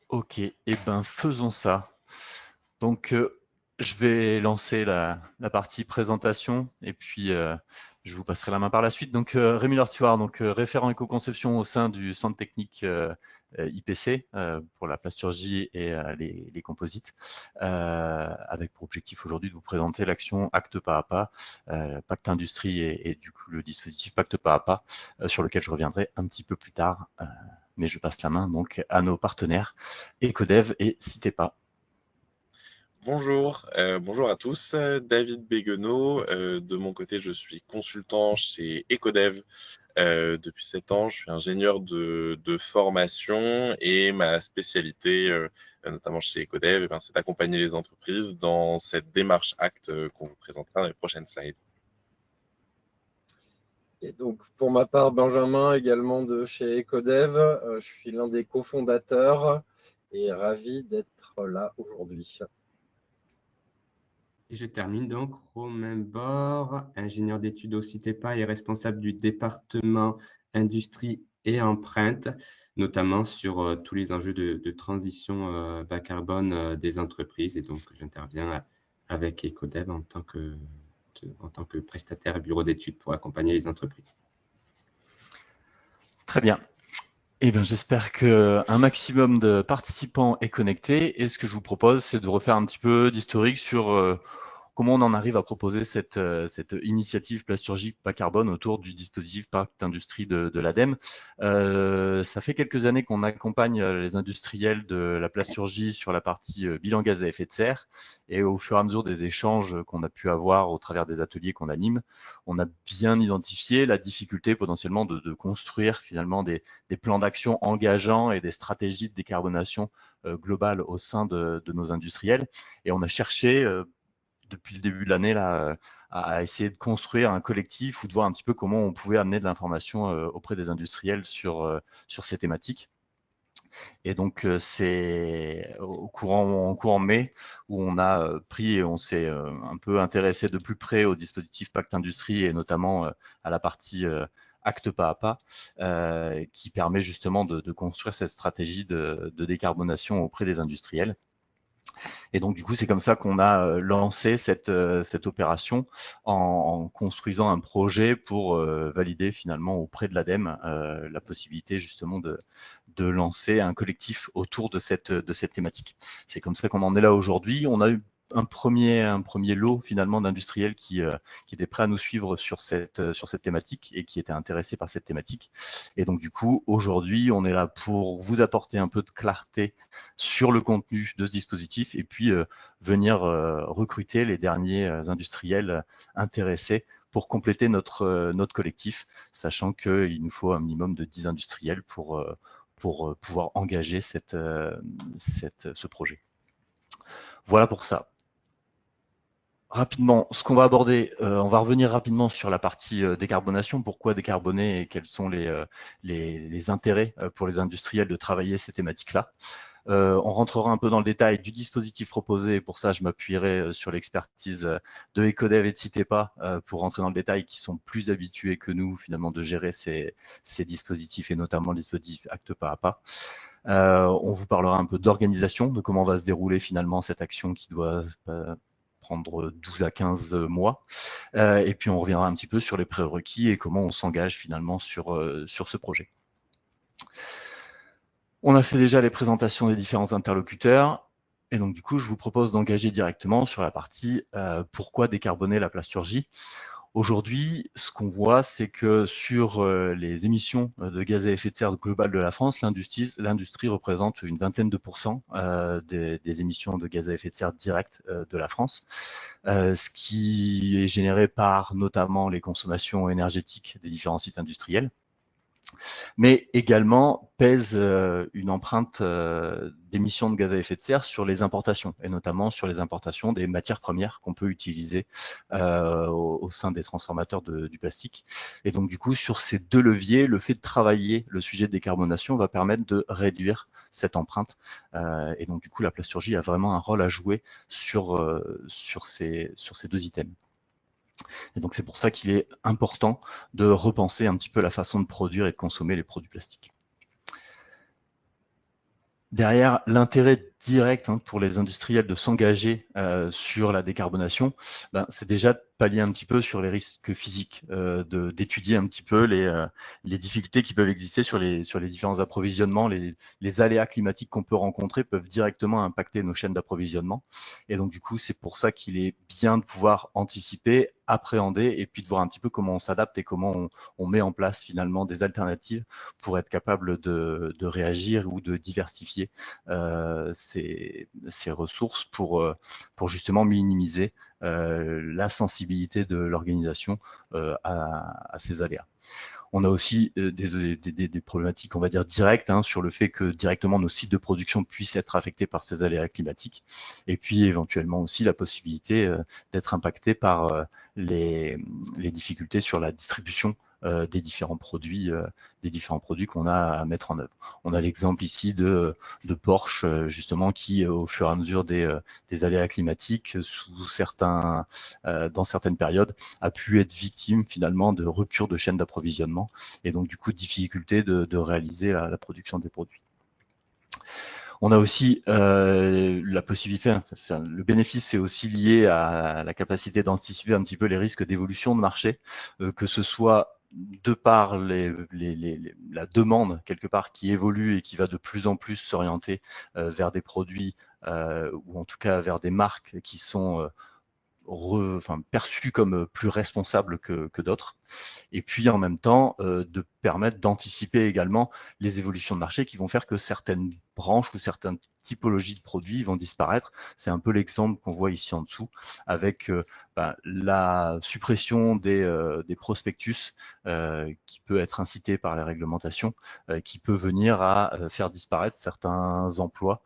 Ok, et ben faisons ça. Donc, je vais lancer la partie présentation et puis je vous passerai la main par la suite. Donc, Rémi Lortuard, donc référent éco-conception au sein du centre technique IPC pour la plasturgie et les composites, avec pour objectif aujourd'hui de vous présenter l'action Acte pas à pas, Pacte Industrie et du coup le dispositif Pacte pas à pas, sur lequel je reviendrai un petit peu plus tard. Mais je passe la main donc à nos partenaires Ecodev et Citepa. Bonjour, bonjour à tous. David Béguenot. De mon côté, je suis consultant chez Ecodev depuis 7 ans. Je suis ingénieur de formation et ma spécialité, notamment chez Ecodev, c'est d'accompagner les entreprises dans cette démarche acte qu'on vous présentera dans les prochaines slides. Et donc, pour ma part, Benjamin, également de chez Ecodev. Je suis l'un des cofondateurs et ravi d'être là aujourd'hui. Et je termine donc, Romain Bord, ingénieur d'études au CITEPA et responsable du département industrie et empreinte, notamment sur tous les enjeux de transition bas carbone des entreprises. Et donc, j'interviens avec Ecodev en tant que prestataire et bureau d'études pour accompagner les entreprises. Très bien. Eh bien, j'espère qu'un maximum de participants est connecté. Et ce que je vous propose, c'est de refaire un petit peu d'historique sur comment on en arrive à proposer cette initiative plasturgie bas carbone autour du dispositif Pacte Industrie de l'ADEME. Ça fait quelques années qu'on accompagne les industriels de la plasturgie sur la partie bilan gaz à effet de serre. Et au fur et à mesure des échanges qu'on a pu avoir au travers des ateliers qu'on anime, on a bien identifié la difficulté potentiellement de construire finalement des plans d'action engageants et des stratégies de décarbonation globale au sein de nos industriels. Et on a cherché depuis le début de l'année là, à essayer de construire un collectif ou de voir un petit peu comment on pouvait amener de l'information auprès des industriels sur ces thématiques. Et donc, c'est en courant mai où on a pris et on s'est un peu intéressé de plus près au dispositif Pacte Industrie et notamment à la partie acte pas à pas, qui permet justement de construire cette stratégie de décarbonation auprès des industriels. Et donc, du coup, c'est comme ça qu'on a lancé cette opération en construisant un projet pour valider finalement auprès de l'ADEME la possibilité justement de lancer un collectif autour de cette thématique. C'est comme ça qu'on en est là aujourd'hui. On a eu un premier lot finalement d'industriels qui étaient prêts à nous suivre sur cette thématique et qui étaient intéressés par cette thématique. Et donc du coup, aujourd'hui, on est là pour vous apporter un peu de clarté sur le contenu de ce dispositif et puis venir recruter les derniers industriels intéressés pour compléter notre collectif, sachant qu'il nous faut un minimum de 10 industriels pour pouvoir engager ce projet. Voilà pour ça. Rapidement, ce qu'on va aborder, on va revenir rapidement sur la partie décarbonation. Pourquoi décarboner et quels sont les intérêts pour les industriels de travailler ces thématiques-là. On rentrera un peu dans le détail du dispositif proposé. Pour ça, je m'appuierai sur l'expertise de Ecodev et de Citepa pour rentrer dans le détail, qui sont plus habitués que nous finalement de gérer ces dispositifs et notamment le dispositif Acte pas à pas. On vous parlera un peu d'organisation, de comment va se dérouler finalement cette action qui doit prendre 12 à 15 mois. Et puis, on reviendra un petit peu sur les prérequis et comment on s'engage finalement sur ce projet. On a fait déjà les présentations des différents interlocuteurs. Et donc, du coup, je vous propose d'engager directement sur la partie pourquoi décarboner la plasturgie. Aujourd'hui, ce qu'on voit, c'est que sur les émissions de gaz à effet de serre globales de la France, l'industrie représente une vingtaine de pourcents des émissions de gaz à effet de serre directes de la France, ce qui est généré par notamment les consommations énergétiques des différents sites industriels, mais également pèse une empreinte d'émissions de gaz à effet de serre sur les importations, et notamment sur les importations des matières premières qu'on peut utiliser au sein des transformateurs du plastique. Et donc, du coup, sur ces deux leviers, le fait de travailler le sujet de décarbonation va permettre de réduire cette empreinte. Et donc du coup, la plasturgie a vraiment un rôle à jouer sur ces 2 items. Et donc c'est pour ça qu'il est important de repenser un petit peu la façon de produire et de consommer les produits plastiques. Derrière, l'intérêt direct pour les industriels de s'engager sur la décarbonation, c'est déjà de pallier un petit peu sur les risques physiques, d'étudier un petit peu les difficultés qui peuvent exister sur les différents approvisionnements. Les aléas climatiques qu'on peut rencontrer peuvent directement impacter nos chaînes d'approvisionnement. Et donc, du coup, c'est pour ça qu'il est bien de pouvoir anticiper, appréhender et puis de voir un petit peu comment on s'adapte et comment on met en place finalement des alternatives pour être capable de réagir ou de diversifier ces ressources pour justement minimiser la sensibilité de l'organisation à ces aléas. On a aussi des problématiques, on va dire, directes sur le fait que directement nos sites de production puissent être affectés par ces aléas climatiques. Et puis éventuellement aussi la possibilité d'être impactés par les difficultés sur la distribution des différents produits qu'on a à mettre en œuvre. On a l'exemple ici de Porsche, justement, qui, au fur et à mesure des aléas climatiques, dans certaines périodes, a pu être victime finalement de ruptures de chaînes d'approvisionnement et donc du coup difficulté de réaliser la production des produits. On a aussi la possibilité, le bénéfice c'est aussi lié à la capacité d'anticiper un petit peu les risques d'évolution de marché, que ce soit de par la demande quelque part qui évolue et qui va de plus en plus s'orienter vers des produits ou en tout cas vers des marques qui sont perçus comme plus responsables que d'autres, et puis en même temps de permettre d'anticiper également les évolutions de marché qui vont faire que certaines branches ou certaines typologies de produits vont disparaître. C'est un peu l'exemple qu'on voit ici en dessous avec la suppression des prospectus qui peut être incitée par les réglementations, qui peut venir à faire disparaître certains emplois,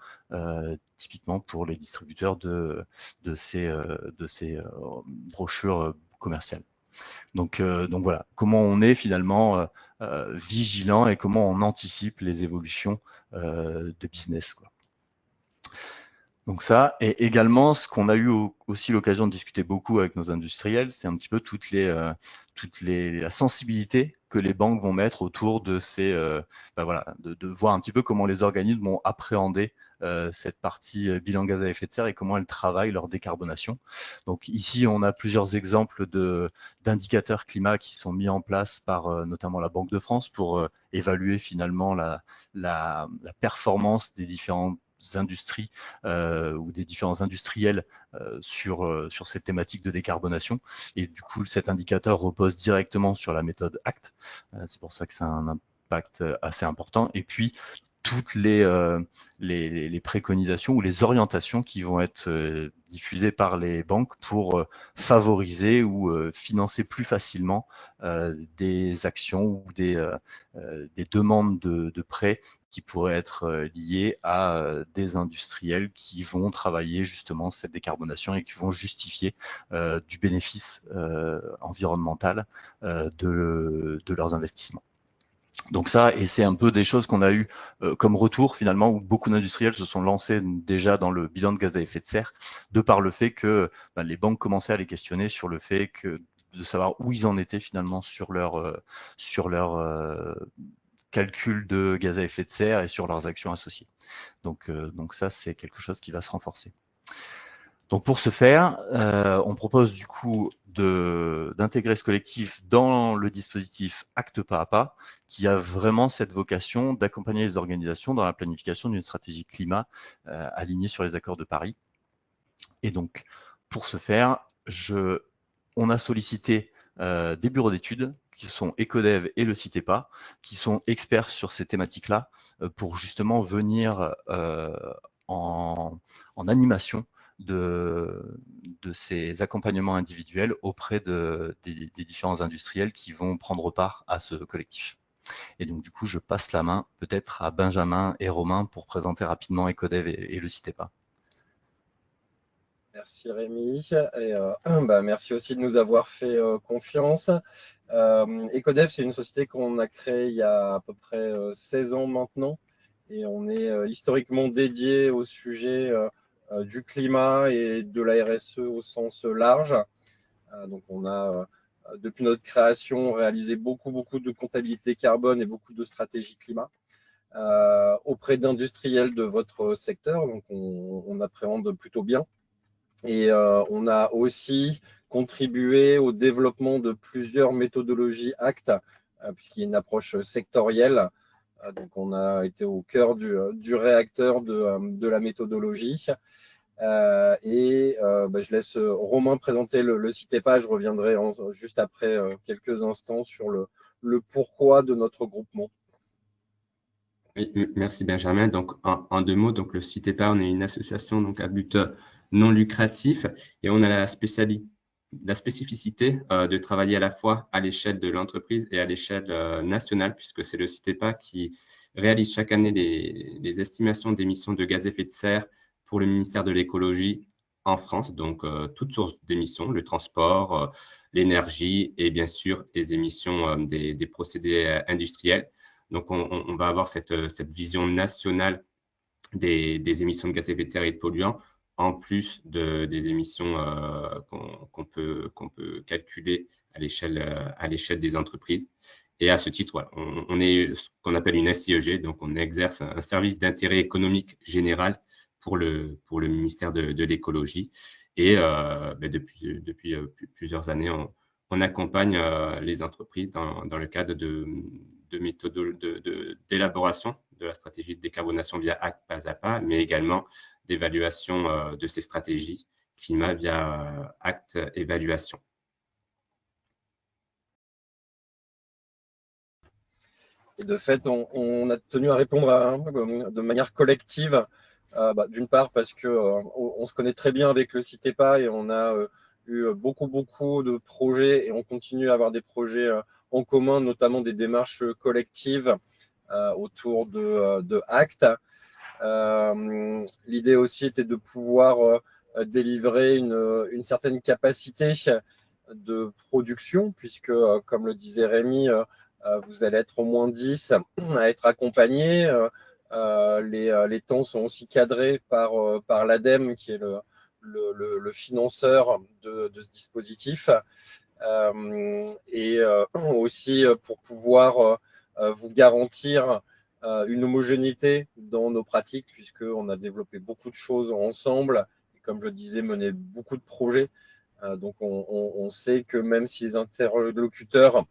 typiquement pour les distributeurs de ces brochures commerciales. Donc voilà, comment on est finalement vigilant et comment on anticipe les évolutions de business, quoi. Donc ça, et également ce qu'on a eu aussi l'occasion de discuter beaucoup avec nos industriels, c'est un petit peu la sensibilité que les banques vont mettre autour de ces, de voir un petit peu comment les organismes vont appréhender cette partie bilan gaz à effet de serre et comment elles travaillent leur décarbonation. Donc ici, on a plusieurs exemples d'indicateurs climat qui sont mis en place par notamment la Banque de France pour évaluer finalement la performance des différentes industries ou des différents industriels sur cette thématique de décarbonation. Et du coup, cet indicateur repose directement sur la méthode ACT. C'est pour ça que ça a un impact assez important. Et puis, toutes les préconisations ou les orientations qui vont être diffusées par les banques pour favoriser ou financer plus facilement des actions ou des demandes de prêts qui pourraient être liées à des industriels qui vont travailler justement cette décarbonation et qui vont justifier du bénéfice environnemental de leurs investissements. Donc ça, et c'est un peu des choses qu'on a eu comme retour finalement, où beaucoup d'industriels se sont lancés déjà dans le bilan de gaz à effet de serre, de par le fait que les banques commençaient à les questionner sur le fait de savoir où ils en étaient finalement sur leur calcul de gaz à effet de serre et sur leurs actions associées. Donc ça, c'est quelque chose qui va se renforcer. Donc pour ce faire, on propose du coup d'intégrer ce collectif dans le dispositif Acte pas à pas, qui a vraiment cette vocation d'accompagner les organisations dans la planification d'une stratégie climat alignée sur les accords de Paris. Et donc pour ce faire, on a sollicité des bureaux d'études qui sont Ecodev et le CITEPA, qui sont experts sur ces thématiques-là, pour justement venir en animation de ces accompagnements individuels auprès des différents industriels qui vont prendre part à ce collectif. Et donc du coup, je passe la main peut-être à Benjamin et Romain pour présenter rapidement Ecodev et le CITEPA. Merci Rémi, et merci aussi de nous avoir fait confiance. Ecodev, c'est une société qu'on a créée il y a à peu près 16 ans maintenant, et on est historiquement dédié au sujet du climat et de la RSE au sens large. Donc on a, depuis notre création, réalisé beaucoup de comptabilité carbone et beaucoup de stratégies climat auprès d'industriels de votre secteur. Donc on appréhende plutôt bien. Et on a aussi contribué au développement de plusieurs méthodologies ACT, puisqu'il y a une approche sectorielle. Donc on a été au cœur du réacteur de la méthodologie. Je laisse Romain présenter le CITEPA. Je reviendrai juste après quelques instants sur le pourquoi de notre groupement. Oui, merci Benjamin. Donc, en 2 mots, donc le CITEPA, on est une association donc à but non lucratif et on a la spécificité de travailler à la fois à l'échelle de l'entreprise et à l'échelle nationale, puisque c'est le CITEPA qui réalise chaque année les estimations d'émissions de gaz à effet de serre pour le ministère de l'écologie en France, donc toutes sources d'émissions, le transport, l'énergie et bien sûr les émissions des procédés industriels. Donc, on va avoir cette vision nationale des émissions de gaz à effet de serre et de polluants, en plus des émissions qu'on peut calculer à l'échelle des entreprises. Et à ce titre, voilà, on est ce qu'on appelle une SIEG, donc on exerce un service d'intérêt économique général pour le ministère de l'écologie. Et depuis plusieurs années, on accompagne les entreprises dans le cadre de méthodes d'élaboration de la stratégie de décarbonation via ACT pas à pas, mais également d'évaluation de ces stratégies climat via ACT évaluation. Et de fait, on a tenu à répondre de manière collective, d'une part parce qu'on se connaît très bien avec le CITEPA et on a eu beaucoup de projets et on continue à avoir des projets en commun, notamment des démarches collectives autour de ACT. L'idée aussi était de pouvoir délivrer une certaine capacité de production, puisque, comme le disait Rémi, vous allez être au moins 10 à être accompagnés. Les temps sont aussi cadrés par l'ADEME, qui est le financeur de ce dispositif. Aussi pour pouvoir vous garantir une homogénéité dans nos pratiques, puisqu'on a développé beaucoup de choses ensemble, et comme je disais, mené beaucoup de projets. Donc on sait que même si les interlocuteurs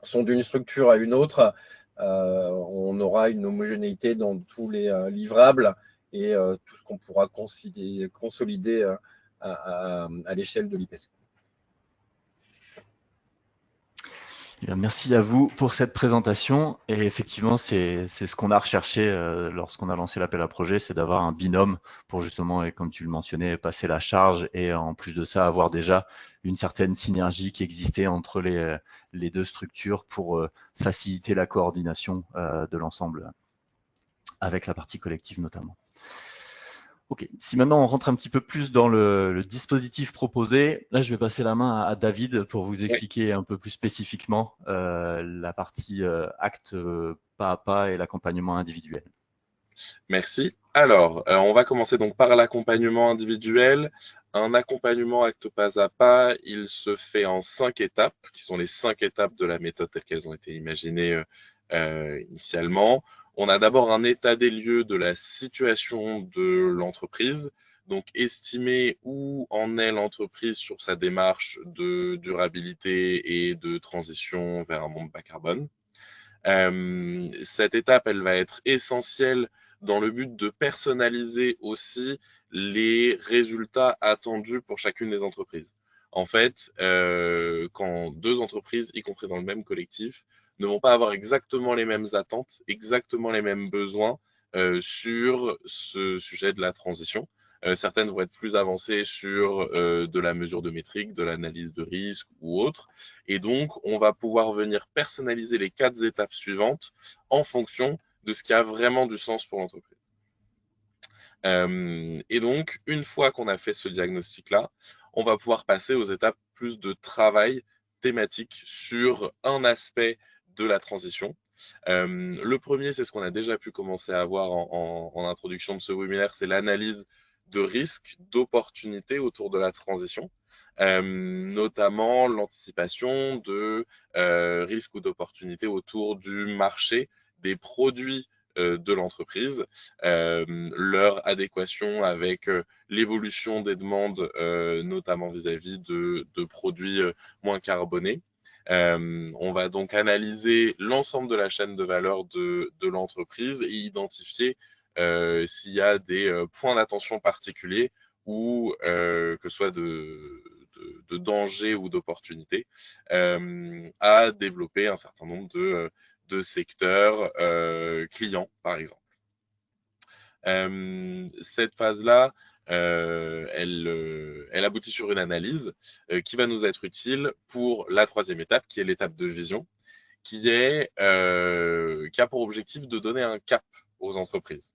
sont d'une structure à une autre, on aura une homogénéité dans tous les livrables et tout ce qu'on pourra consolider à l'échelle de l'IPC. Merci à vous pour cette présentation. Et effectivement, c'est ce qu'on a recherché lorsqu'on a lancé l'appel à projet, c'est d'avoir un binôme pour justement, et comme tu le mentionnais, passer la charge et en plus de ça, avoir déjà une certaine synergie qui existait entre les deux structures pour faciliter la coordination de l'ensemble avec la partie collective notamment. Ok, si maintenant on rentre un petit peu plus dans le dispositif proposé, là je vais passer la main à David pour vous expliquer un peu plus spécifiquement la partie acte pas à pas et l'accompagnement individuel. Merci. Alors, on va commencer donc par l'accompagnement individuel. Un accompagnement acte pas à pas, il se fait en 5 étapes, qui sont les 5 étapes de la méthode telles qu'elles ont été imaginées initialement. On a d'abord un état des lieux de la situation de l'entreprise, donc estimer où en est l'entreprise sur sa démarche de durabilité et de transition vers un monde bas carbone. Cette étape, elle va être essentielle dans le but de personnaliser aussi les résultats attendus pour chacune des entreprises. En fait, quand 2 entreprises, y compris dans le même collectif, ne vont pas avoir exactement les mêmes attentes, exactement les mêmes besoins sur ce sujet de la transition. Certaines vont être plus avancées sur de la mesure de métrique, de l'analyse de risque ou autre. Et donc, on va pouvoir venir personnaliser les 4 étapes suivantes en fonction de ce qui a vraiment du sens pour l'entreprise. Et donc, une fois qu'on a fait ce diagnostic-là, on va pouvoir passer aux étapes plus de travail thématique sur un aspect de la transition. Le premier, c'est ce qu'on a déjà pu commencer à voir en introduction de ce webinaire, c'est l'analyse de risques, d'opportunités autour de la transition, notamment l'anticipation de risques ou d'opportunités autour du marché, des produits de l'entreprise, leur adéquation avec l'évolution des demandes, notamment vis-à-vis de produits moins carbonés. On va donc analyser l'ensemble de la chaîne de valeur de l'entreprise et identifier s'il y a des points d'attention particuliers ou que ce soit de danger ou d'opportunité à développer un certain nombre de secteurs clients, par exemple. Cette phase-là, elle aboutit sur une analyse qui va nous être utile pour la troisième étape, qui est l'étape de vision, qui a pour objectif de donner un cap aux entreprises.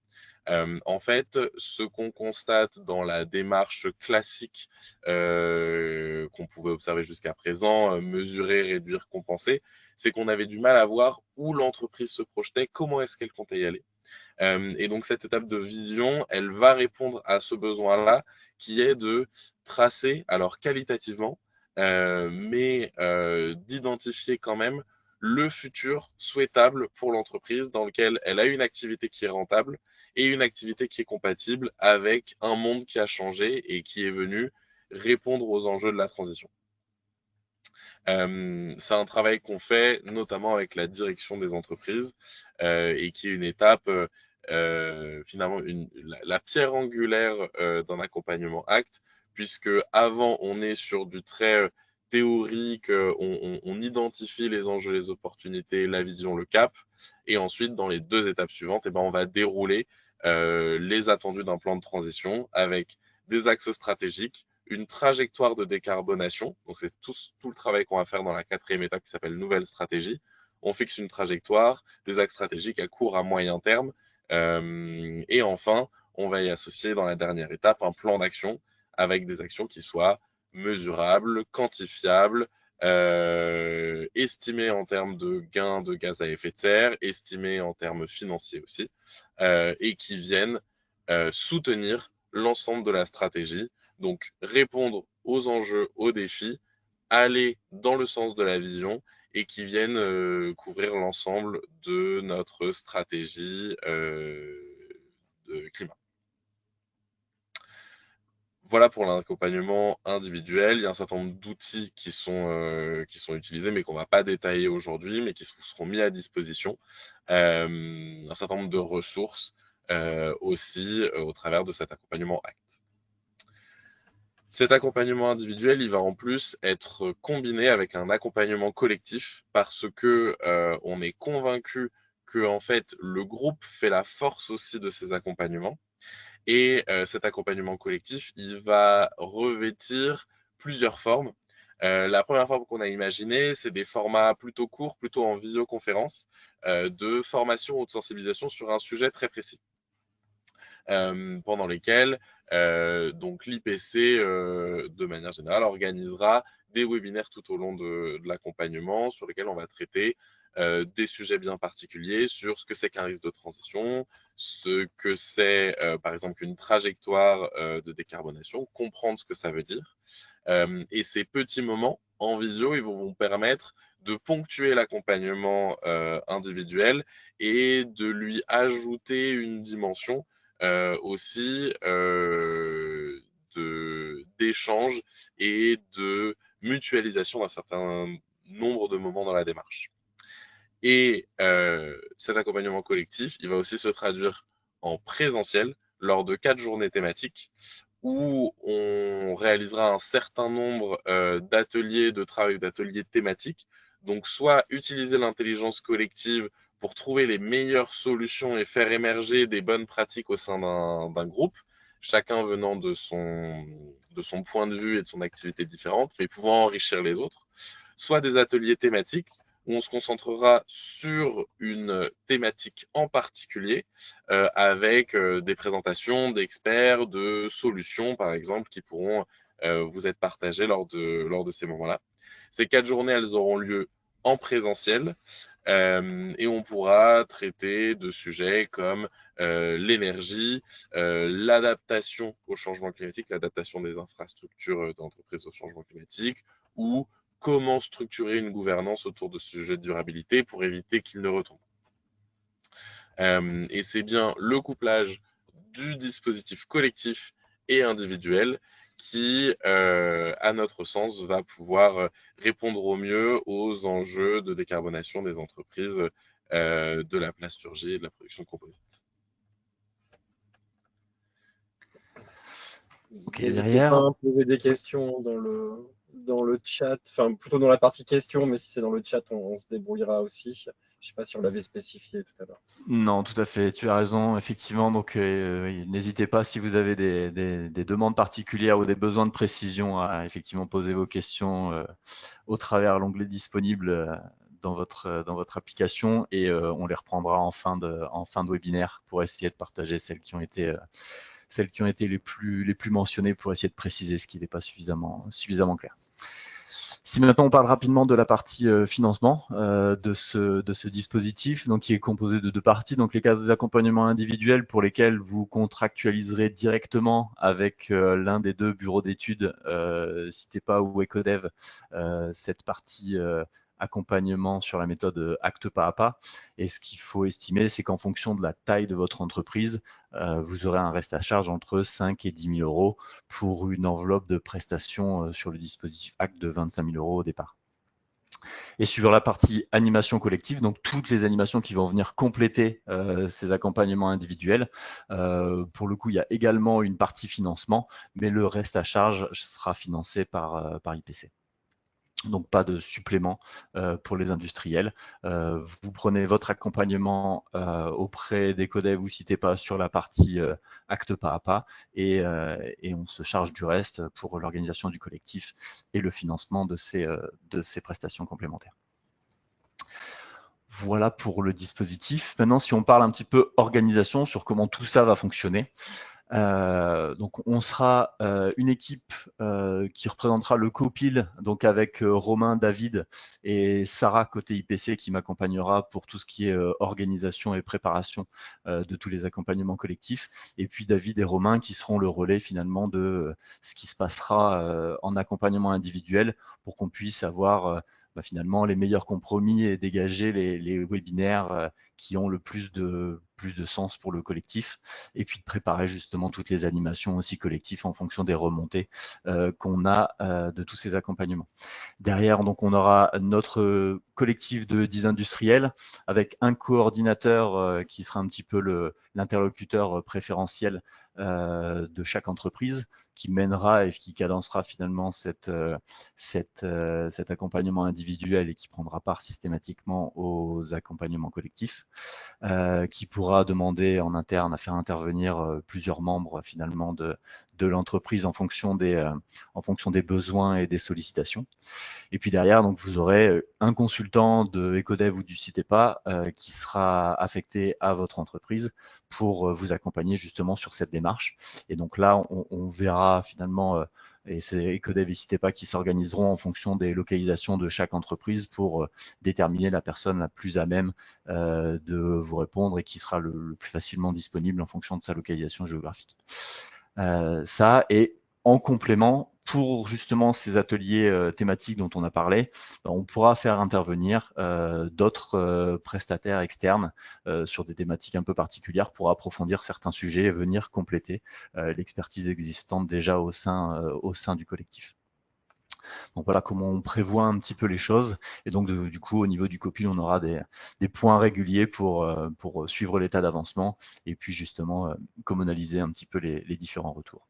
En fait, ce qu'on constate dans la démarche classique qu'on pouvait observer jusqu'à présent, mesurer, réduire, compenser, c'est qu'on avait du mal à voir où l'entreprise se projetait, comment est-ce qu'elle comptait y aller. Et donc cette étape de vision, elle va répondre à ce besoin-là, qui est de tracer, alors qualitativement, mais d'identifier quand même le futur souhaitable pour l'entreprise dans lequel elle a une activité qui est rentable et une activité qui est compatible avec un monde qui a changé et qui est venu répondre aux enjeux de la transition. C'est un travail qu'on fait notamment avec la direction des entreprises et qui est une étape finalement la pierre angulaire d'un accompagnement ACT, puisque avant on est sur du très théorique, on identifie les enjeux, les opportunités, la vision, le cap, et ensuite dans les deux étapes suivantes, eh ben, on va dérouler les attendus d'un plan de transition avec des axes stratégiques, une trajectoire de décarbonation. Donc, c'est tout le travail qu'on va faire dans la quatrième étape qui s'appelle nouvelle stratégie. On fixe une trajectoire, des axes stratégiques à court, à moyen terme. Et enfin, on va y associer dans la dernière étape un plan d'action avec des actions qui soient mesurables, quantifiables, estimées en termes de gains de gaz à effet de serre, estimées en termes financiers aussi, et qui viennent soutenir l'ensemble de la stratégie. Donc, répondre aux enjeux, aux défis, aller dans le sens de la vision et qui viennent couvrir l'ensemble de notre stratégie de climat. Voilà pour l'accompagnement individuel. Il y a un certain nombre d'outils qui sont utilisés, mais qu'on ne va pas détailler aujourd'hui, mais qui seront mis à disposition. Un certain nombre de ressources aussi au travers de cet accompagnement ACT. Cet accompagnement individuel, il va en plus être combiné avec un accompagnement collectif parce que on est convaincu que en fait le groupe fait la force aussi de ces accompagnements. Et cet accompagnement collectif, il va revêtir plusieurs formes. La première forme qu'on a imaginée, c'est des formats plutôt courts, plutôt en visioconférence, de formation ou de sensibilisation sur un sujet très précis. Pendant lesquels donc l'IPC, de manière générale, organisera des webinaires tout au long de l'accompagnement sur lesquels on va traiter des sujets bien particuliers sur ce que c'est qu'un risque de transition, ce que c'est par exemple une trajectoire de décarbonation, comprendre ce que ça veut dire. Et ces petits moments en visio, ils vont vous permettre de ponctuer l'accompagnement individuel et de lui ajouter une dimension aussi d'échange et de mutualisation d'un certain nombre de moments dans la démarche. Et cet accompagnement collectif, il va aussi se traduire en présentiel lors de 4 journées thématiques où on réalisera un certain nombre d'ateliers de travail, d'ateliers thématiques. Donc, soit utiliser l'intelligence collective pour trouver les meilleures solutions et faire émerger des bonnes pratiques au sein d'un groupe, chacun venant de son point de vue et de son activité différente, mais pouvant enrichir les autres. Soit des ateliers thématiques où on se concentrera sur une thématique en particulier, avec des présentations d'experts, de solutions, par exemple, qui pourront vous être partagées lors de ces moments-là. Ces 4 journées, elles auront lieu en présentiel. Et on pourra traiter de sujets comme l'énergie, l'adaptation au changement climatique, l'adaptation des infrastructures d'entreprise au changement climatique, ou comment structurer une gouvernance autour de ce sujet de durabilité pour éviter qu'il ne retombe. Et c'est bien le couplage du dispositif collectif et individuel qui, à notre sens, va pouvoir répondre au mieux aux enjeux de décarbonation des entreprises de la plasturgie et de la production composite. Ok, N'hésitez derrière. pas à poser des questions dans le chat, enfin plutôt dans la partie questions, mais si c'est dans le chat, on se débrouillera aussi. Je ne sais pas si on l'avait spécifié tout à l'heure. Non, tout à fait, tu as raison, effectivement. Donc, n'hésitez pas si vous avez des demandes particulières ou des besoins de précision à effectivement poser vos questions au travers l'onglet disponible dans votre application et on les reprendra en fin de webinaire pour essayer de partager celles qui ont été les plus mentionnées pour essayer de préciser ce qui n'est pas suffisamment clair. Si maintenant on parle rapidement de la partie financement de ce dispositif, donc qui est composé de deux parties, donc les cas d'accompagnement individuel pour lesquels vous contractualiserez directement avec l'un des deux bureaux d'études, Citepa ou Ecodev, cette partie accompagnement sur la méthode acte pas à pas. Et ce qu'il faut estimer, c'est qu'en fonction de la taille de votre entreprise, vous aurez un reste à charge entre 5 et 10 000 euros pour une enveloppe de prestations sur le dispositif acte de 25 000 euros au départ. Et sur la partie animation collective, donc toutes les animations qui vont venir compléter ces accompagnements individuels, pour le coup, il y a également une partie financement, mais le reste à charge sera financé par IPC. Donc pas de supplément pour les industriels. Vous prenez votre accompagnement auprès d'Ecodev, vous Citepa sur la partie acte pas à pas et on se charge du reste pour l'organisation du collectif et le financement de ces prestations complémentaires. Voilà pour le dispositif. Maintenant, si on parle un petit peu organisation sur comment tout ça va fonctionner. Donc on sera une équipe qui représentera le copil, donc avec Romain, David et Sarah côté IPC qui m'accompagnera pour tout ce qui est organisation et préparation de tous les accompagnements collectifs, et puis David et Romain qui seront le relais finalement de ce qui se passera en accompagnement individuel pour qu'on puisse avoir finalement les meilleurs compromis et dégager les webinaires qui ont le plus de sens pour le collectif, et puis de préparer justement toutes les animations aussi collectives en fonction des remontées qu'on a de tous ces accompagnements. Derrière, donc, on aura notre collectif de 10 industriels avec un coordinateur qui sera un petit peu l'interlocuteur préférentiel de chaque entreprise, qui mènera et qui cadencera finalement cet accompagnement individuel et qui prendra part systématiquement aux accompagnements collectifs, qui pourra demander en interne à faire intervenir plusieurs membres finalement de l'entreprise en fonction des besoins et des sollicitations. Et puis derrière, donc, vous aurez un consultant de Ecodev ou du Citepa qui sera affecté à votre entreprise pour vous accompagner justement sur cette démarche. Et donc là, on verra finalement, et c'est Ecodev et Citepa qui s'organiseront en fonction des localisations de chaque entreprise pour déterminer la personne la plus à même de vous répondre et qui sera le plus facilement disponible en fonction de sa localisation géographique. Ça, et en complément, pour justement ces ateliers thématiques dont on a parlé, on pourra faire intervenir d'autres prestataires externes sur des thématiques un peu particulières pour approfondir certains sujets et venir compléter l'expertise existante déjà au sein du collectif. Donc voilà comment on prévoit un petit peu les choses. Et donc du coup, au niveau du copil, on aura des points réguliers pour suivre l'état d'avancement et puis justement communaliser un petit peu les différents retours.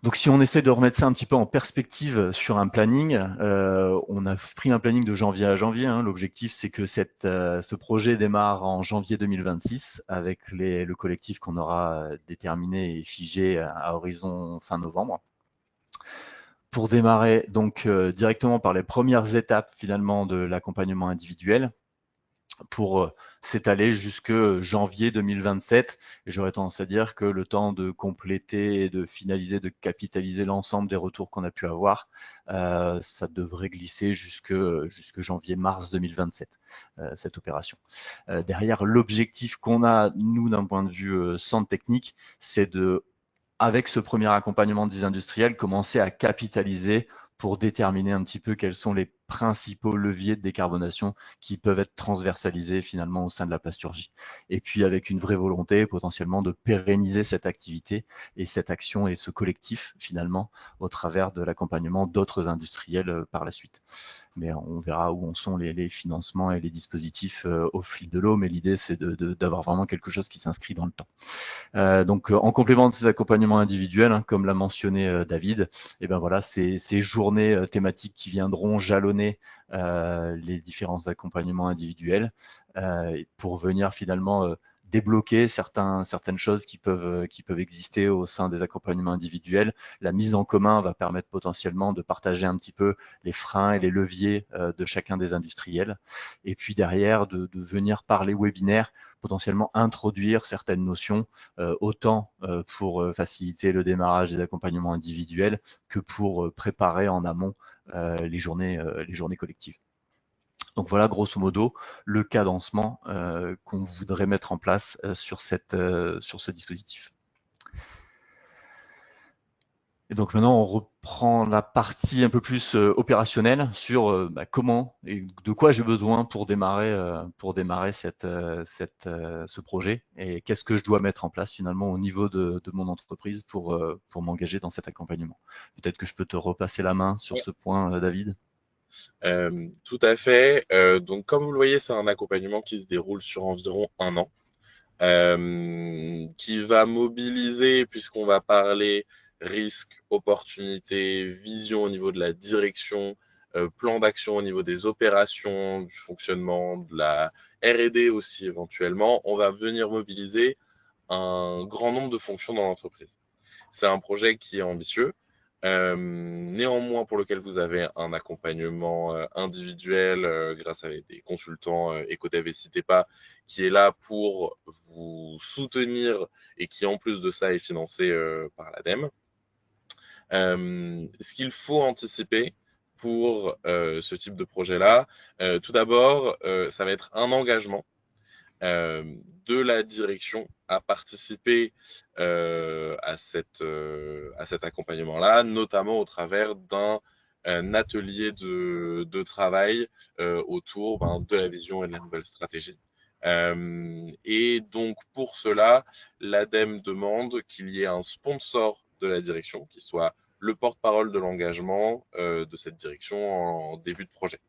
Donc si on essaie de remettre ça un petit peu en perspective sur un planning, on a pris un planning de janvier à janvier. L'objectif, c'est que ce projet démarre en janvier 2026 avec le collectif qu'on aura déterminé et figé à horizon fin novembre. Pour démarrer donc directement par les premières étapes finalement de l'accompagnement individuel, pour s'étaler jusque janvier 2027. Et j'aurais tendance à dire que le temps de compléter et de finaliser, de capitaliser l'ensemble des retours qu'on a pu avoir, ça devrait glisser jusque janvier-mars 2027, cette opération. Derrière, l'objectif qu'on a, nous, d'un point de vue centre technique, c'est de, avec ce premier accompagnement des industriels, commencer à capitaliser pour déterminer un petit peu quels sont les principaux leviers de décarbonation qui peuvent être transversalisés finalement au sein de la plasturgie. Et puis avec une vraie volonté potentiellement de pérenniser cette activité et cette action et ce collectif finalement au travers de l'accompagnement d'autres industriels par la suite. Mais on verra où en sont les financements et les dispositifs au fil de l'eau, mais l'idée c'est d'avoir vraiment quelque chose qui s'inscrit dans le temps. Donc, en complément de ces accompagnements individuels, hein, comme l'a mentionné David, et ben voilà, ces journées thématiques qui viendront jalonner les différents accompagnements individuels pour venir finalement débloquer certaines choses qui peuvent exister au sein des accompagnements individuels. La mise en commun va permettre potentiellement de partager un petit peu les freins et les leviers de chacun des industriels. Et puis derrière, de venir par les webinaires, potentiellement introduire certaines notions, autant pour faciliter le démarrage des accompagnements individuels que pour préparer en amont les journées collectives. Donc voilà, grosso modo, le cadencement qu'on voudrait mettre en place sur ce dispositif. Et donc maintenant, on reprend la partie un peu plus opérationnelle sur comment et de quoi j'ai besoin pour démarrer ce projet et qu'est-ce que je dois mettre en place finalement au niveau de mon entreprise pour m'engager dans cet accompagnement. Peut-être que je peux te repasser la main sur ce point, David. Tout à fait. Donc, comme vous le voyez, c'est un accompagnement qui se déroule sur environ 1 an, qui va mobiliser, puisqu'on va parler risque, opportunité, vision au niveau de la direction, plan d'action au niveau des opérations, du fonctionnement, de la R&D aussi éventuellement. On va venir mobiliser un grand nombre de fonctions dans l'entreprise. C'est un projet qui est ambitieux. Néanmoins, pour lequel vous avez un accompagnement individuel grâce à des consultants Ecodev et Citepa qui est là pour vous soutenir et qui, en plus de ça, est financé par l'ADEME. Ce qu'il faut anticiper pour ce type de projet-là, tout d'abord, ça va être un engagement de la direction à participer à cet accompagnement-là, notamment au travers d'un atelier de travail autour de la vision et de la nouvelle stratégie. Et donc, pour cela, l'ADEME demande qu'il y ait un sponsor de la direction qui soit le porte-parole de l'engagement de cette direction en début de projet.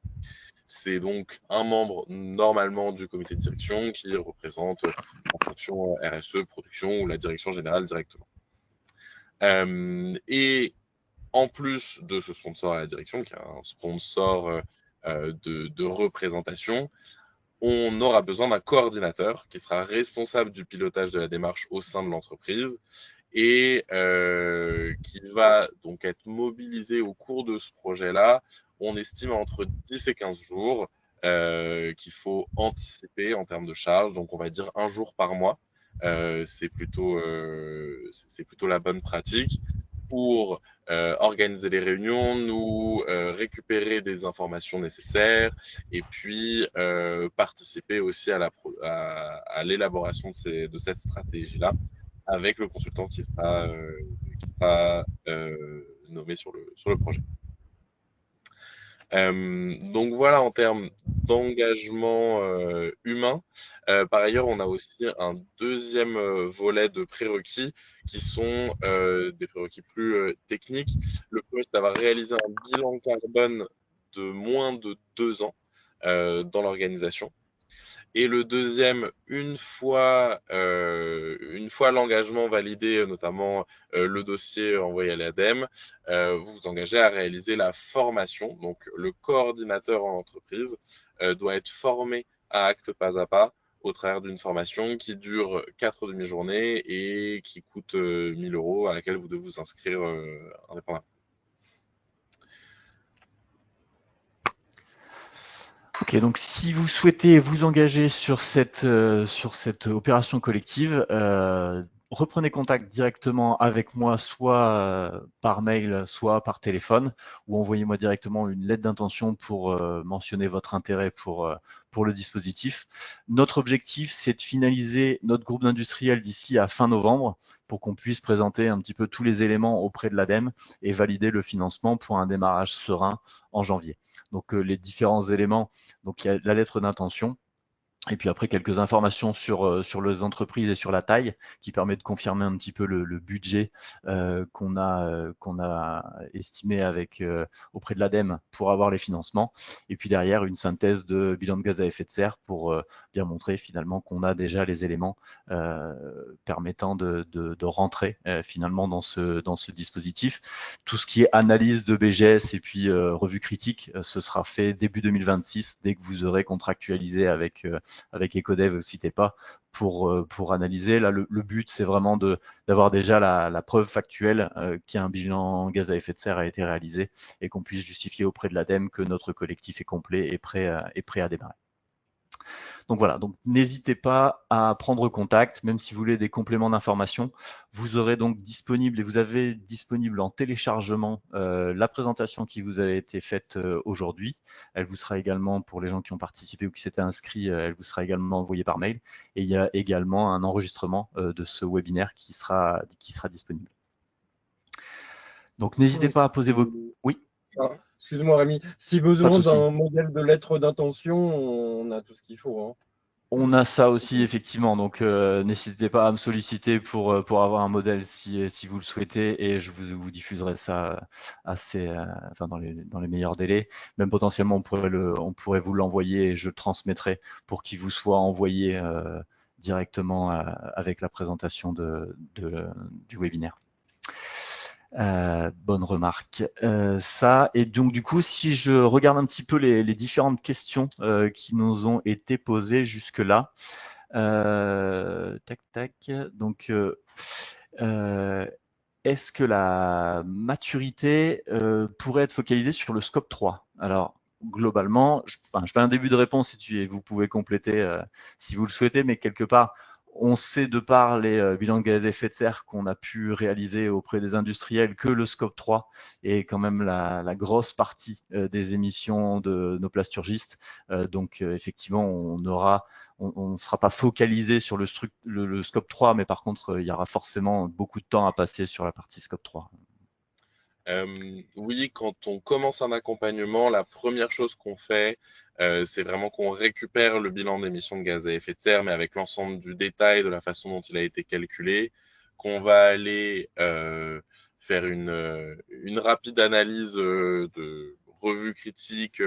C'est donc un membre normalement du comité de direction qui représente en fonction RSE, production ou la direction générale directement. Et en plus de ce sponsor à la direction, qui est un sponsor de représentation, on aura besoin d'un coordinateur qui sera responsable du pilotage de la démarche au sein de l'entreprise et qui va donc être mobilisé au cours de ce projet-là. On estime entre 10 et 15 jours qu'il faut anticiper en termes de charge. Donc, on va dire 1 jour par mois. C'est plutôt la bonne pratique pour organiser les réunions, nous récupérer des informations nécessaires et puis participer aussi à l'élaboration de cette stratégie-là avec le consultant qui sera nommé sur le projet. Donc voilà en termes d'engagement humain. Par ailleurs, on a aussi un deuxième volet de prérequis qui sont des prérequis plus techniques. Le premier, c'est d'avoir réalisé un bilan carbone de moins de 2 ans dans l'organisation. Et le deuxième, une fois l'engagement validé, notamment le dossier envoyé à l'ADEME, vous vous engagez à réaliser la formation. Donc, le coordinateur en entreprise doit être formé à acte pas à pas au travers d'une formation qui dure 4 demi-journées et qui coûte 1 000 € à laquelle vous devez vous inscrire indépendamment. Ok, donc si vous souhaitez vous engager sur cette opération collective, reprenez contact directement avec moi, soit par mail, soit par téléphone, ou envoyez-moi directement une lettre d'intention pour mentionner votre intérêt pour le dispositif. Notre objectif, c'est de finaliser notre groupe d'industriels d'ici à fin novembre pour qu'on puisse présenter un petit peu tous les éléments auprès de l'ADEME et valider le financement pour un démarrage serein en janvier. Donc les différents éléments, donc il y a la lettre d'intention, et puis après, quelques informations sur les entreprises et sur la taille, qui permet de confirmer un petit peu le budget qu'on a estimé auprès de l'ADEME pour avoir les financements. Et puis derrière, une synthèse de bilan de gaz à effet de serre pour bien montrer finalement qu'on a déjà les éléments permettant de rentrer finalement dans ce dispositif. Tout ce qui est analyse de BGS et puis revue critique, ce sera fait début 2026, dès que vous aurez contractualisé avec Ecodev, citez pas, pour analyser. Là, le but, c'est vraiment d'avoir déjà la preuve factuelle qu'un bilan gaz à effet de serre a été réalisé et qu'on puisse justifier auprès de l'ADEME que notre collectif est complet et prêt à démarrer. Donc voilà, donc n'hésitez pas à prendre contact, même si vous voulez des compléments d'information. Vous aurez donc disponible et vous avez disponible en téléchargement la présentation qui vous a été faite aujourd'hui. Elle vous sera également, pour les gens qui ont participé ou qui s'étaient inscrits, elle vous sera également envoyée par mail. Et il y a également un enregistrement de ce webinaire qui sera disponible. Donc n'hésitez pas à poser vos... Oui. Excuse-moi Rémi, si besoin d'un modèle de lettre d'intention, on a tout ce qu'il faut. Hein. On a ça aussi, effectivement. Donc, n'hésitez pas à me solliciter pour avoir un modèle si vous le souhaitez, et je vous diffuserai ça dans les meilleurs délais. Même potentiellement, on pourrait vous l'envoyer et je le transmettrai pour qu'il vous soit envoyé directement avec la présentation du webinaire. Bonne remarque. Ça, et donc du coup, si je regarde un petit peu les différentes questions qui nous ont été posées jusque-là, tac tac. Donc, est-ce que la maturité pourrait être focalisée sur le scope 3? Alors, globalement, je fais un début de réponse et vous pouvez compléter si vous le souhaitez, mais quelque part, on sait de par les bilans de gaz à effet de serre qu'on a pu réaliser auprès des industriels que le scope 3 est quand même la grosse partie des émissions de nos plasturgistes. Donc effectivement, on ne sera pas focalisé sur le scope 3, mais par contre, il y aura forcément beaucoup de temps à passer sur la partie scope 3. Oui, quand on commence un accompagnement, la première chose qu'on fait, c'est vraiment qu'on récupère le bilan d'émissions de gaz à effet de serre, mais avec l'ensemble du détail de la façon dont il a été calculé, qu'on va aller faire une rapide analyse de revue critique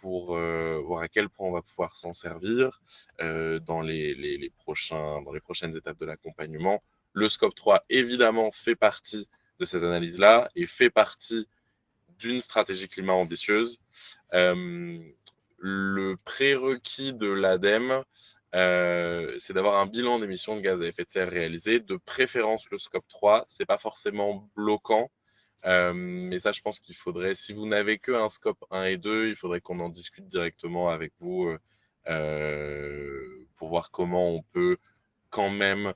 pour voir à quel point on va pouvoir s'en servir dans les prochaines étapes de l'accompagnement. Le scope 3, évidemment, fait partie de cette analyse-là et fait partie d'une stratégie climat ambitieuse. Le prérequis de l'ADEME, c'est d'avoir un bilan d'émissions de gaz à effet de serre réalisé, de préférence le scope 3. Ce n'est pas forcément bloquant, mais ça, je pense qu'il faudrait, si vous n'avez qu'un scope 1 et 2, il faudrait qu'on en discute directement avec vous pour voir comment on peut quand même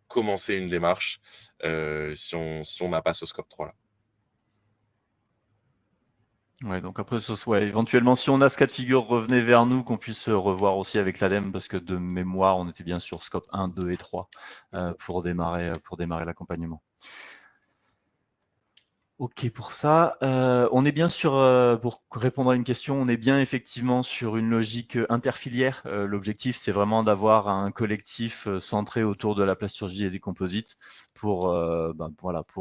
commencer une démarche si on n'a pas ce scope 3 là. Ouais, donc après, éventuellement, si on a ce cas de figure, revenez vers nous, qu'on puisse revoir aussi avec l'ADEME, parce que de mémoire, on était bien sur scope 1, 2 et 3 pour démarrer l'accompagnement. Ok pour ça. On est bien sur, pour répondre à une question, on est bien effectivement sur une logique interfilière. L'objectif, c'est vraiment d'avoir un collectif centré autour de la plasturgie et des composites pour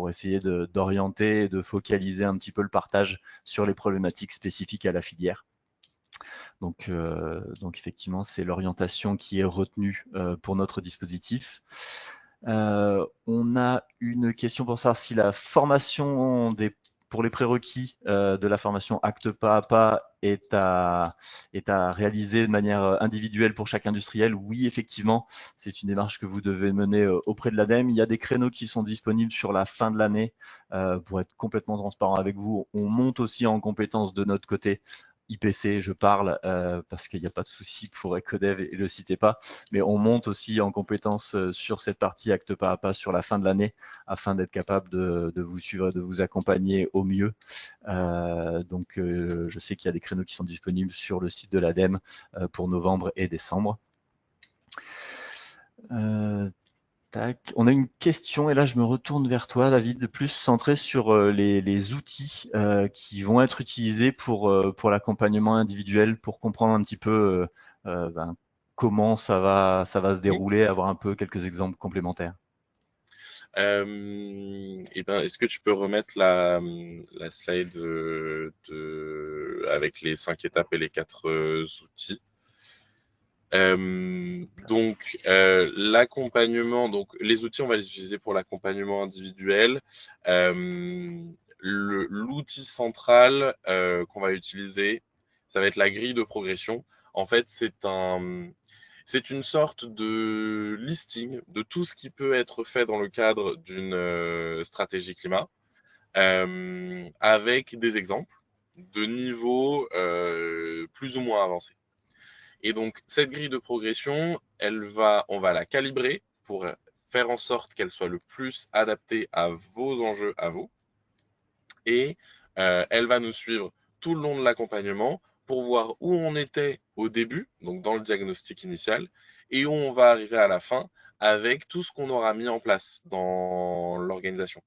essayer d'orienter et de focaliser un petit peu le partage sur les problématiques spécifiques à la filière. Donc effectivement, c'est l'orientation qui est retenue pour notre dispositif. On a une question pour savoir si la formation pour les prérequis de la formation acte pas à pas est à réaliser de manière individuelle pour chaque industriel. Oui, effectivement, c'est une démarche que vous devez mener auprès de l'ADEME. Il y a des créneaux qui sont disponibles sur la fin de l'année. Pour être complètement transparent avec vous, on monte aussi en compétences de notre côté IPC, je parle parce qu'il n'y a pas de souci pour Ecodev et le citez pas, mais on monte aussi en compétences sur cette partie acte pas à pas sur la fin de l'année afin d'être capable de vous suivre et de vous accompagner au mieux. Donc, je sais qu'il y a des créneaux qui sont disponibles sur le site de l'ADEME pour novembre et décembre. Tac. On a une question, et là je me retourne vers toi, David, plus centré sur les outils qui vont être utilisés pour l'accompagnement individuel, pour comprendre un petit peu comment ça va se dérouler, avoir un peu quelques exemples complémentaires. Est-ce que tu peux remettre la slide avec les 5 étapes et les 4 outils? L'accompagnement, donc les outils, on va les utiliser pour l'accompagnement individuel. L'outil central qu'on va utiliser, ça va être la grille de progression. En fait, c'est une sorte de listing de tout ce qui peut être fait dans le cadre d'une stratégie climat, avec des exemples de niveaux plus ou moins avancés. Et donc, cette grille de progression, on va la calibrer pour faire en sorte qu'elle soit le plus adaptée à vos enjeux, à vous. Et elle va nous suivre tout le long de l'accompagnement pour voir où on était au début, donc dans le diagnostic initial, et où on va arriver à la fin avec tout ce qu'on aura mis en place dans l'organisation.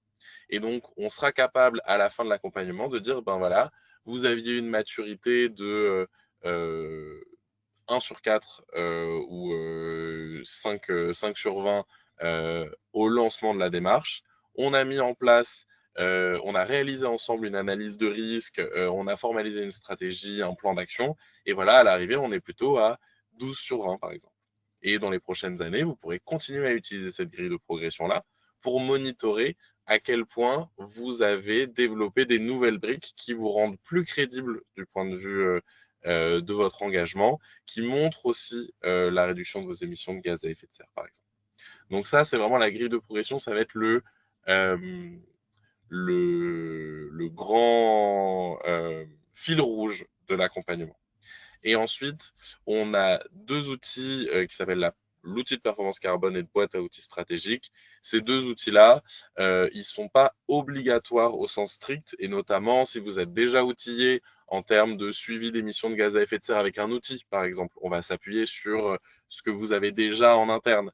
Et donc, on sera capable à la fin de l'accompagnement de dire, ben voilà, vous aviez une maturité de 1 sur 4 ou 5 sur 20 au lancement de la démarche. On a mis en place, on a réalisé ensemble une analyse de risque, on a formalisé une stratégie, un plan d'action. Et voilà, à l'arrivée, on est plutôt à 12 sur 20, par exemple. Et dans les prochaines années, vous pourrez continuer à utiliser cette grille de progression-là pour monitorer à quel point vous avez développé des nouvelles briques qui vous rendent plus crédible du point de vue de votre engagement, qui montrent aussi la réduction de vos émissions de gaz à effet de serre, par exemple. Donc ça, c'est vraiment la grille de progression, ça va être le grand fil rouge de l'accompagnement. Et ensuite, on a 2 outils qui s'appellent l'outil de performance carbone et de boîte à outils stratégique. Ces 2 outils-là, ils ne sont pas obligatoires au sens strict, et notamment si vous êtes déjà outillé en termes de suivi d'émissions de gaz à effet de serre avec un outil, par exemple. On va s'appuyer sur ce que vous avez déjà en interne.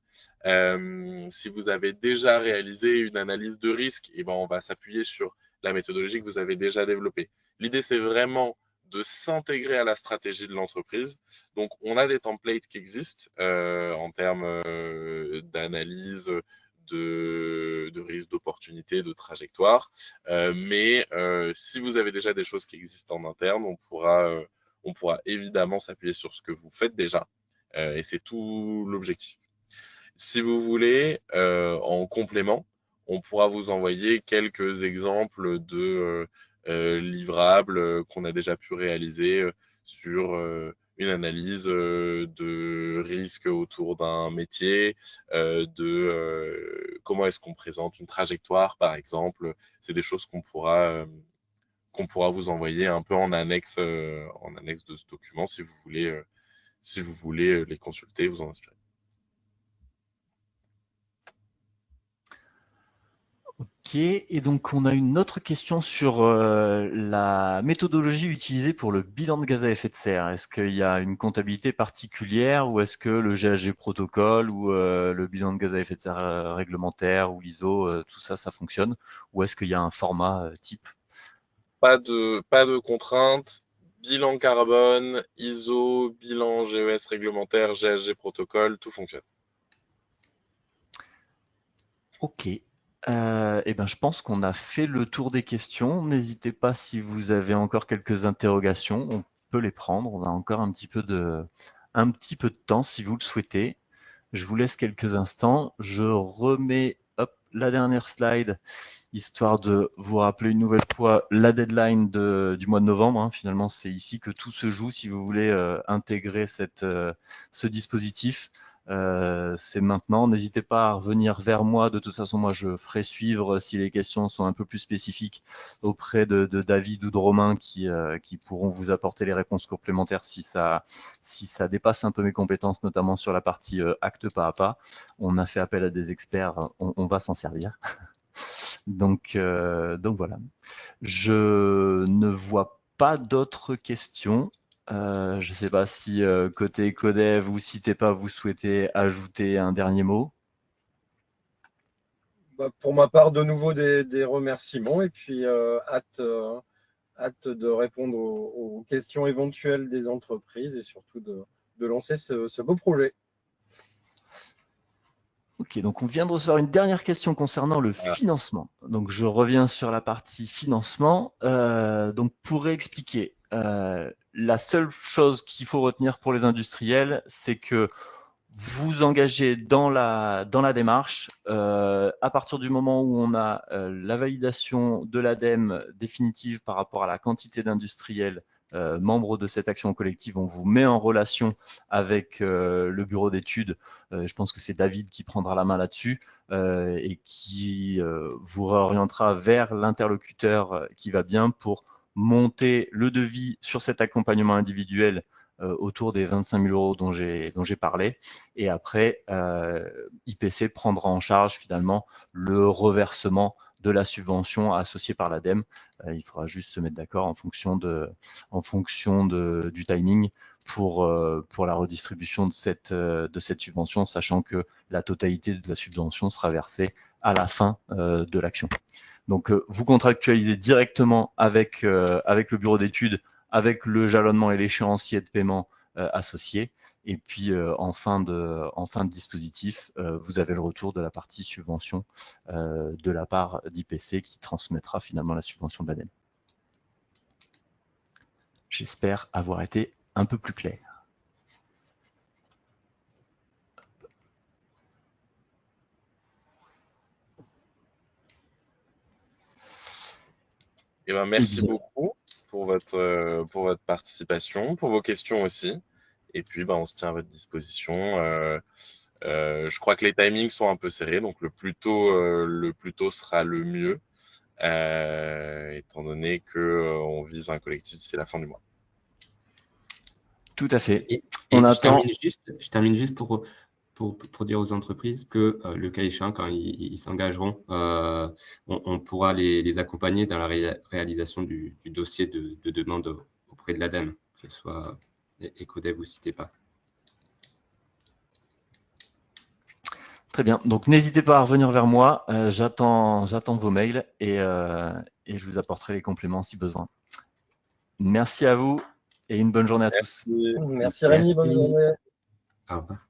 Si vous avez déjà réalisé une analyse de risque, eh ben, on va s'appuyer sur la méthodologie que vous avez déjà développée. L'idée, c'est vraiment de s'intégrer à la stratégie de l'entreprise. Donc, on a des templates qui existent en termes d'analyse, de risque, d'opportunité, de trajectoire. Mais si vous avez déjà des choses qui existent en interne, on pourra évidemment s'appuyer sur ce que vous faites déjà. Et c'est tout l'objectif. Si vous voulez, en complément, on pourra vous envoyer quelques exemples de livrables qu'on a déjà pu réaliser sur une analyse de risque autour d'un métier, comment est-ce qu'on présente une trajectoire, par exemple. C'est des choses qu'on pourra vous envoyer un peu en annexe de ce document si vous voulez les consulter, vous en inspirer. Ok, et donc on a une autre question sur la méthodologie utilisée pour le bilan de gaz à effet de serre. Est-ce qu'il y a une comptabilité particulière ou est-ce que le GHG protocole ou le bilan de gaz à effet de serre réglementaire ou l'ISO, tout ça, ça fonctionne? Ou est-ce qu'il y a un format type? Pas de contraintes. Bilan carbone, ISO, bilan GES réglementaire, GHG protocole, tout fonctionne. Ok. Eh ben, je pense qu'on a fait le tour des questions. N'hésitez pas si vous avez encore quelques interrogations, on peut les prendre. On a encore un petit peu de temps si vous le souhaitez. Je vous laisse quelques instants. Je remets la dernière slide, histoire de vous rappeler une nouvelle fois la deadline du mois de novembre. Finalement, c'est ici que tout se joue si vous voulez intégrer ce dispositif. c'est maintenant. N'hésitez pas à revenir vers moi. De toute façon, moi, je ferai suivre si les questions sont un peu plus spécifiques auprès de David ou de Romain qui pourront vous apporter les réponses complémentaires si ça dépasse un peu mes compétences, notamment sur la partie acte pas à pas. On a fait appel à des experts, on va s'en servir. Donc voilà. Je ne vois pas d'autres questions. Je ne sais pas si côté Ecodev ou Citepa, vous souhaitez ajouter un dernier mot. Pour ma part, de nouveau des remerciements et puis hâte de répondre aux questions éventuelles des entreprises et surtout de lancer ce beau projet. Ok, donc on vient de recevoir une dernière question concernant le financement. Donc je reviens sur la partie financement. Donc pour réexpliquer, la seule chose qu'il faut retenir pour les industriels, c'est que vous engagez dans la démarche à partir du moment où on a la validation de l'ADEME définitive par rapport à la quantité d'industriels membres de cette action collective. On vous met en relation avec le bureau d'études. Je pense que c'est David qui prendra la main là-dessus et qui vous réorientera vers l'interlocuteur qui va bien pour monter le devis sur cet accompagnement individuel autour des 25 000 € dont j'ai parlé. Et après, IPC prendra en charge finalement le reversement de la subvention associée par l'ADEME. Il faudra juste se mettre d'accord en fonction du timing pour la redistribution de cette subvention, sachant que la totalité de la subvention sera versée à la fin de l'action. Donc, vous contractualisez directement avec le bureau d'études, avec le jalonnement et l'échéancier de paiement associé. Et puis, en fin de dispositif, vous avez le retour de la partie subvention de la part d'IPC qui transmettra finalement la subvention de l'ADEME. J'espère avoir été un peu plus clair. Eh ben, merci beaucoup pour votre participation, pour vos questions aussi. Et puis, on se tient à votre disposition. Je crois que les timings sont un peu serrés, donc le plus tôt sera le mieux, étant donné qu'on vise un collectif d'ici la fin du mois. Tout à fait. Et je termine juste pour dire aux entreprises que le cas échéant, quand ils s'engageront, on pourra les accompagner dans la réalisation du dossier de demande auprès de l'ADEME, que ce soit Ecodev ou Citepa. Très bien. Donc, n'hésitez pas à revenir vers moi. J'attends vos mails et je vous apporterai les compléments si besoin. Merci à vous et une bonne journée à tous. Merci Rémi, bonne journée. Au revoir.